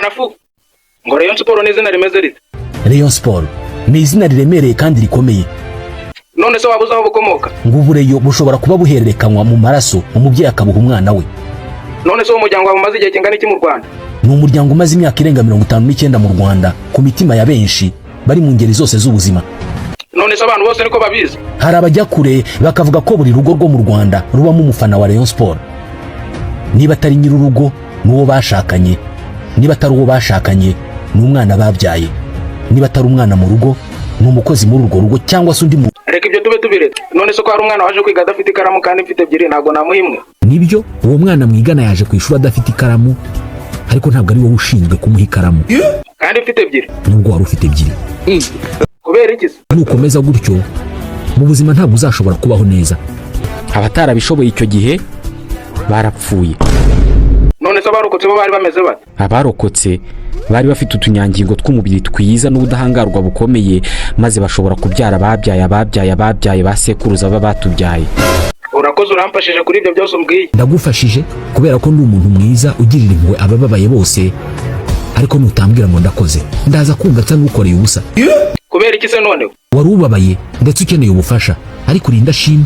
Kanafu ngo Rayon Sport ni izina rimeze rite? Rayon Sport ni izina riremereye kandi rikomeye. None se wabuze aho bukomoka? Ngo ubureyo bushobora kuba buhererekanwa mu maraso, umubyeyi akabuha umwana we. None se umuryango wawe umaze igihe kingana iki mu Rwanda? Ni umuryango umaze imyaka irenga 59 mu Rwanda, ku mitima ya benshi bari mu ngeri zose z'ubuzima. None se abantu bose niko babizi? Hari abajya kure bakavuga ko buri rugo rwo mu Rwanda rubamo umufana wa Rayon Sport. Niba atari nyirurugo n'uwo bashakanye, niba atari uwo bashakanye n'umwana babyaye, niba atari umwana mu rugo n'umukozi muri urwo rugo cyangwa se undi mu. Reka ibyo tube tubiretse. None se ko hari umwana waje kwiga adafite ikaramu kandi mfite ebyiri ntago namuhimwe? Nibyo, uwo mwana mwigana yaje ku ishuri adafite ikaramu, ariko ntabwo ari wowe ushinzwe kumuha ikaramu. Kandi mfite ebyiri. Nubwo wari ufite ebyiri. Kubera iki se? Nukomeza gutyo mu buzima ntabwo uzashobora kubaho neza. Abatarabishoboye icyo gihe barapfuye. None se abarokotse bo bari bameze bate? Abarokotse bari bafite utunyangingo tw'umubiri twiza n'ubudahangarwa bukomeye, maze bashobora kubyara ababyaye basekuruza babatubyaye. Urakoze uramfashije kuri ibyo byose umbwiye. Ndagufashije kubera ko ndi umuntu mwiza ugirira impuhwe abababaye bose, ariko nutambwira ngo ndakoze ndaza kumva nsa n'ukoreye ubusa. Kubera iki se none? Wari ubabaye ndetse ukeneye ubufasha, ariko urinda shima.